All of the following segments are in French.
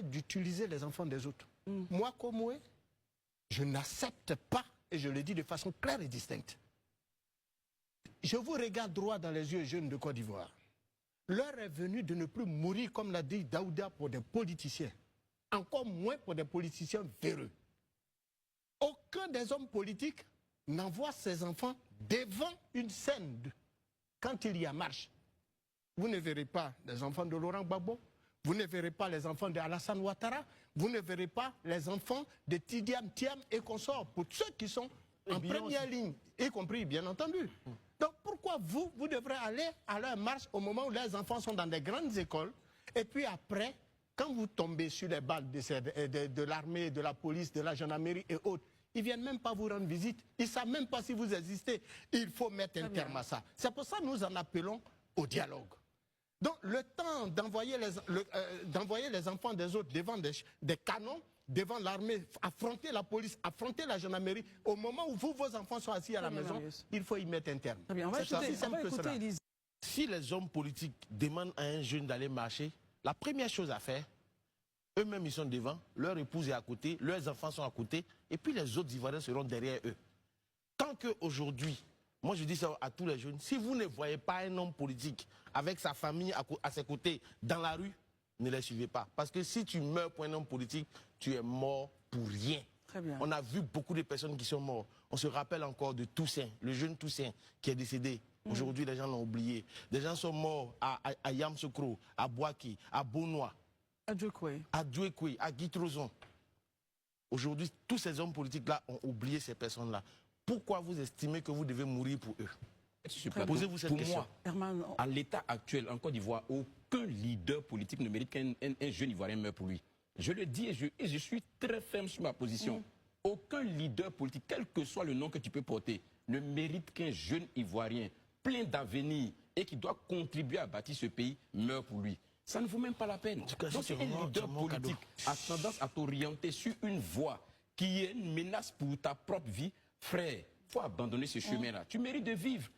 D'utiliser les enfants des autres. Moi, comme je n'accepte pas, et je le dis de façon claire et distincte. Je vous regarde droit dans les yeux, jeunes de Côte d'Ivoire. L'heure est venue de ne plus mourir, comme l'a dit Daouda, pour des politiciens. Encore moins pour des politiciens véreux. Aucun des hommes politiques n'envoie ses enfants devant une scène quand il y a marche. Vous ne verrez pas les enfants de Laurent Gbagbo, vous ne verrez pas les enfants de Alassane Ouattara, vous ne verrez pas les enfants de Tidiane Thiam et consorts, pour ceux qui sont en première ligne, y compris bien entendu. Donc pourquoi vous devrez aller à leur marche au moment où les enfants sont dans des grandes écoles, et puis après, quand vous tombez sur les balles de l'armée, de la police, de la gendarmerie et autres, ils ne viennent même pas vous rendre visite, ils ne savent même pas si vous existez. Il faut mettre un terme à ça. C'est pour ça que nous en appelons au dialogue. Donc le temps d'envoyer les enfants des autres devant des canons, devant l'armée, affronter la police, affronter la gendarmerie, au moment où vos enfants sont assis à la maison, il faut y mettre un terme. C'est aussi simple que cela. Si les hommes politiques demandent à un jeune d'aller marcher, la première chose à faire, eux-mêmes ils sont devant, leur épouse est à côté, leurs enfants sont à côté, et puis les autres Ivoiriens seront derrière eux. Tant qu'aujourd'hui, moi je dis ça à tous les jeunes, si vous ne voyez pas un homme politique avec sa famille à ses côtés dans la rue, ne les suivez pas. Parce que si tu meurs pour un homme politique, tu es mort pour rien. Très bien. On a vu beaucoup de personnes qui sont mortes. On se rappelle encore de Toussaint, le jeune Toussaint qui est décédé. Aujourd'hui, les gens l'ont oublié. Des gens sont morts à Yamsoukro, à Bouaki, à Bonois, à Djouekoué, à Guitrozon. Aujourd'hui, tous ces hommes politiques-là ont oublié ces personnes-là. Pourquoi vous estimez que vous devez mourir pour eux? Posez-vous cette question. Moi, à l'état actuel, en Côte d'Ivoire, aucun leader politique ne mérite qu'un jeune Ivoirien meure pour lui. Je le dis et je suis très ferme sur ma position. Aucun leader politique, quel que soit le nom que tu peux porter, ne mérite qu'un jeune Ivoirien plein d'avenir et qui doit contribuer à bâtir ce pays meure pour lui. Ça ne vaut même pas la peine. Donc si un leader politique a tendance à t'orienter sur une voie qui est une menace pour ta propre vie, frère, il faut abandonner ce chemin-là. Tu mérites de vivre.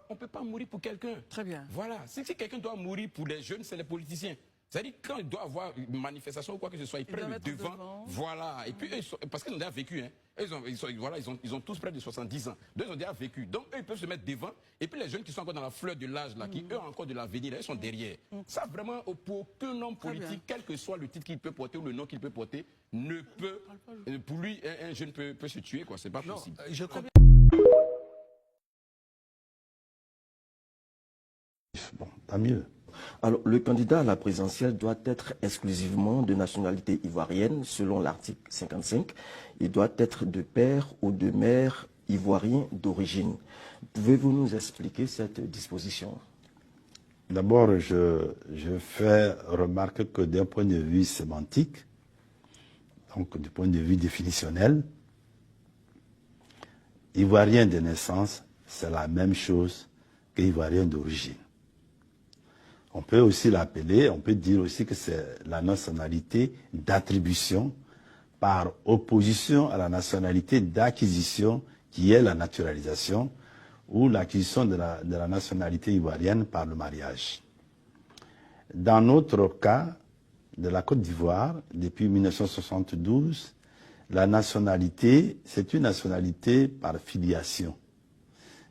On ne peut pas mourir pour quelqu'un. Très bien. Voilà. Si quelqu'un doit mourir pour les jeunes, c'est les politiciens. C'est-à-dire quand il doit avoir une manifestation ou quoi que ce soit, ils prennent devant. Voilà. Et puis, parce qu'ils ont déjà vécu. Hein. Ils ont tous près de 70 ans. Donc, ils ont déjà vécu. Donc, eux, ils peuvent se mettre devant. Et puis, les jeunes qui sont encore dans la fleur de l'âge, là, qui eux ont encore de l'avenir, ils sont derrière. Ça, vraiment, pour aucun homme politique, quel que soit le titre qu'il peut porter ou le nom qu'il peut porter, ne peut. Pour lui, un jeune peut se tuer, quoi. C'est pas possible. Je comprends. Bon, tant mieux. Alors, le candidat à la présidentielle doit être exclusivement de nationalité ivoirienne, selon l'article 55. Il doit être de père ou de mère ivoirien d'origine. Pouvez-vous nous expliquer cette disposition? D'abord, je fais remarquer que d'un point de vue sémantique, donc du point de vue définitionnel, ivoirien de naissance, c'est la même chose qu'ivoirien d'origine. On peut aussi l'appeler, on peut dire aussi que c'est la nationalité d'attribution par opposition à la nationalité d'acquisition qui est la naturalisation ou l'acquisition de la nationalité ivoirienne par le mariage. Dans notre cas de la Côte d'Ivoire, depuis 1972, la nationalité, c'est une nationalité par filiation.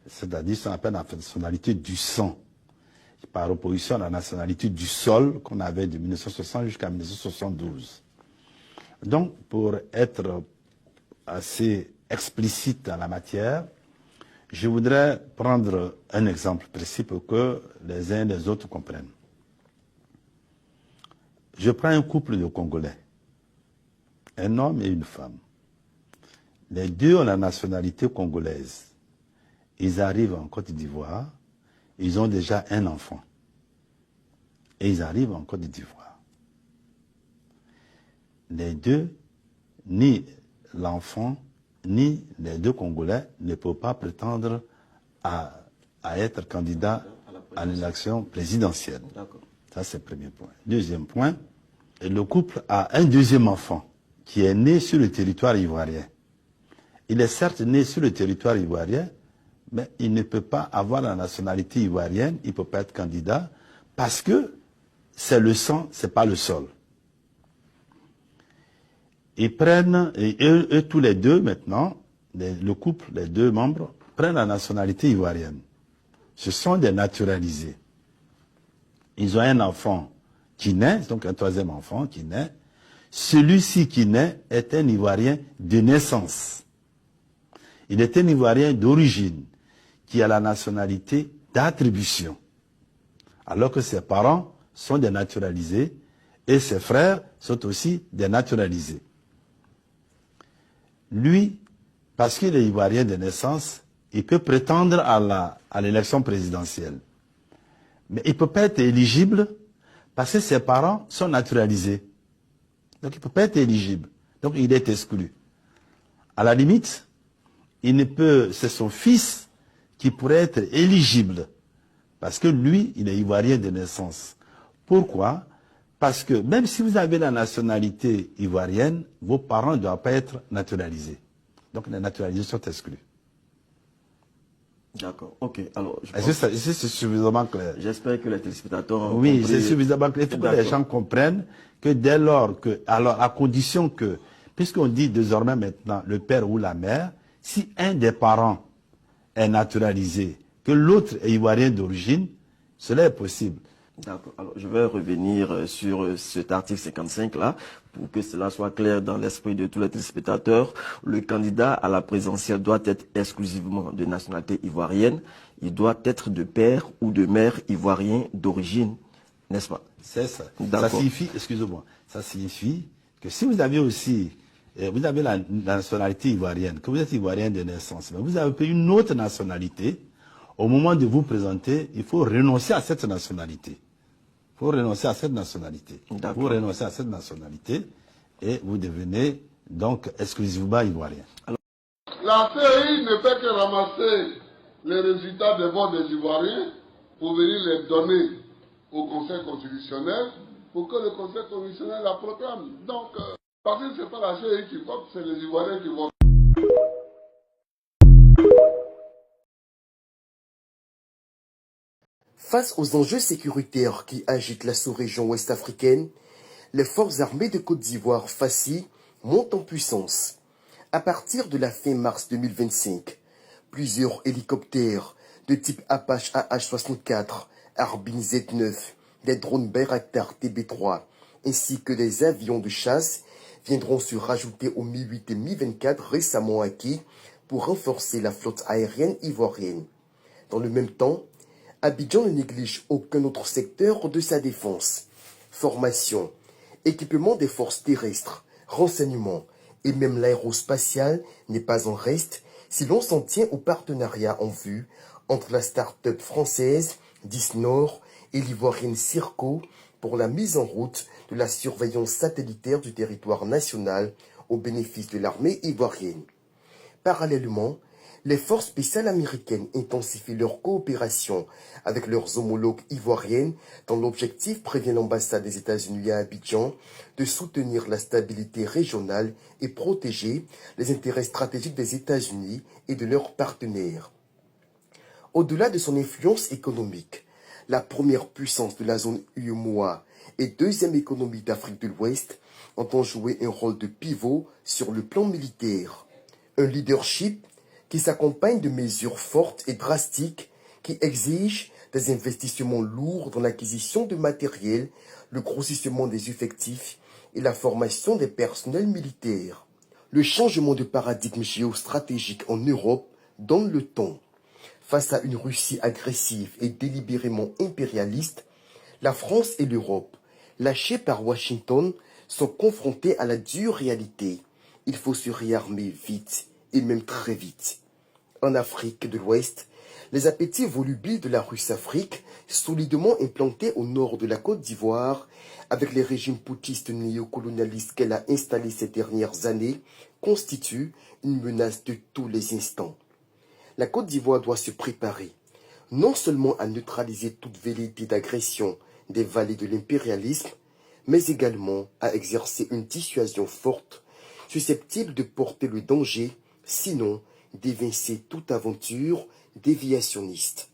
C'est-à-dire ce qu'on appelle la nationalité du sang, par opposition à la nationalité du sol qu'on avait de 1960 jusqu'à 1972. Donc, pour être assez explicite dans la matière, je voudrais prendre un exemple précis pour que les uns et les autres comprennent. je prends un couple de Congolais, un homme et une femme. Les deux ont la nationalité congolaise. Ils arrivent en Côte d'Ivoire, ils ont déjà un enfant. Et ils arrivent en Côte d'Ivoire. Les deux, ni l'enfant, ni les deux Congolais ne peuvent pas prétendre à être candidats à l'élection présidentielle. Ça, c'est le premier point. Deuxième point, le couple a un deuxième enfant qui est né sur le territoire ivoirien. Il est certes né sur le territoire ivoirien, mais il ne peut pas avoir la nationalité ivoirienne, il ne peut pas être candidat, parce que c'est le sang, c'est pas le sol. Ils prennent, et eux tous les deux maintenant, le couple, les deux membres, prennent la nationalité ivoirienne. Ce sont des naturalisés. Ils ont un enfant qui naît, donc un troisième enfant qui naît. Celui-ci qui naît est un Ivoirien de naissance. Il est un Ivoirien d'origine qui a la nationalité d'attribution. Alors que ses parents sont des naturalisés et ses frères sont aussi des naturalisés. Lui, parce qu'il est Ivoirien de naissance, il peut prétendre à l'élection présidentielle. Mais il ne peut pas être éligible parce que ses parents sont naturalisés. Donc il ne peut pas être éligible. Donc il est exclu. À la limite, c'est son fils qui pourrait être éligible. Parce que lui, il est Ivoirien de naissance. Pourquoi? Parce que même si vous avez la nationalité ivoirienne, vos parents ne doivent pas être naturalisés. Donc les naturalisés sont exclus. D'accord, ok. Alors, est-ce que c'est suffisamment clair? J'espère que les téléspectateurs ont Oui, compris. c'est suffisamment clair. Il faut que les gens comprennent que dès lors que, alors à condition que, puisqu'on dit désormais maintenant le père ou la mère, si un des parents est naturalisé, que l'autre est ivoirien d'origine, cela est possible. D'accord. Alors, je vais revenir sur cet article 55-là, pour que cela soit clair dans l'esprit de tous les téléspectateurs. Le candidat à la présidentielle doit être exclusivement de nationalité ivoirienne. Il doit être de père ou de mère ivoirien d'origine, n'est-ce pas? C'est ça. Ça signifie, excusez-moi, ça signifie que si vous avez aussi, vous avez la nationalité ivoirienne, que vous êtes ivoirien de naissance, mais vous avez une autre nationalité, au moment de vous présenter, il faut renoncer à cette nationalité. Il faut renoncer à cette nationalité. Vous renoncez à cette nationalité et vous devenez donc exclusivement ivoirien. Alors, la CEI ne fait que ramasser les résultats des votes des Ivoiriens pour venir les donner au Conseil constitutionnel pour que le Conseil constitutionnel la proclame. Donc, parce que ce n'est pas la CEI qui vote, c'est les Ivoiriens qui votent. Face aux enjeux sécuritaires qui agitent la sous-région ouest-africaine, les forces armées de Côte d'Ivoire, FACI, montent en puissance. À partir de la fin mars 2025, plusieurs hélicoptères de type Apache AH-64, Harbin Z9, des drones Bayraktar TB3, ainsi que des avions de chasse viendront se rajouter aux Mi-8 et Mi-24 récemment acquis pour renforcer la flotte aérienne ivoirienne. Dans le même temps, Abidjan ne néglige aucun autre secteur de sa défense. Formation, équipement des forces terrestres, renseignement et même l'aérospatial n'est pas en reste si l'on s'en tient au partenariat en vue entre la start-up française Disnor et l'ivoirienne Circo pour la mise en route de la surveillance satellitaire du territoire national au bénéfice de l'armée ivoirienne. Parallèlement, les forces spéciales américaines intensifient leur coopération avec leurs homologues ivoiriennes dans l'objectif, prévient l'ambassade des États-Unis à Abidjan, de soutenir la stabilité régionale et protéger les intérêts stratégiques des États-Unis et de leurs partenaires. Au-delà de son influence économique, la première puissance de la zone UEMOA et deuxième économie d'Afrique de l'Ouest entend jouer un rôle de pivot sur le plan militaire. Un leadership qui s'accompagne de mesures fortes et drastiques qui exigent des investissements lourds dans l'acquisition de matériel, le grossissement des effectifs et la formation des personnels militaires. Le changement de paradigme géostratégique en Europe donne le ton. Face à une Russie agressive et délibérément impérialiste, la France et l'Europe lâchés par Washington, sont confrontés à la dure réalité. Il faut se réarmer vite, et même très vite. En Afrique de l'Ouest, les appétits volubiles de la Russe-Afrique, solidement implantés au nord de la Côte d'Ivoire, avec les régimes poutistes néocolonialistes qu'elle a installés ces dernières années, constituent une menace de tous les instants. La Côte d'Ivoire doit se préparer, non seulement à neutraliser toute velléité d'agression des vallées de l'impérialisme, mais également à exercer une dissuasion forte, susceptible de porter le danger, sinon d'évincer toute aventure déviationniste.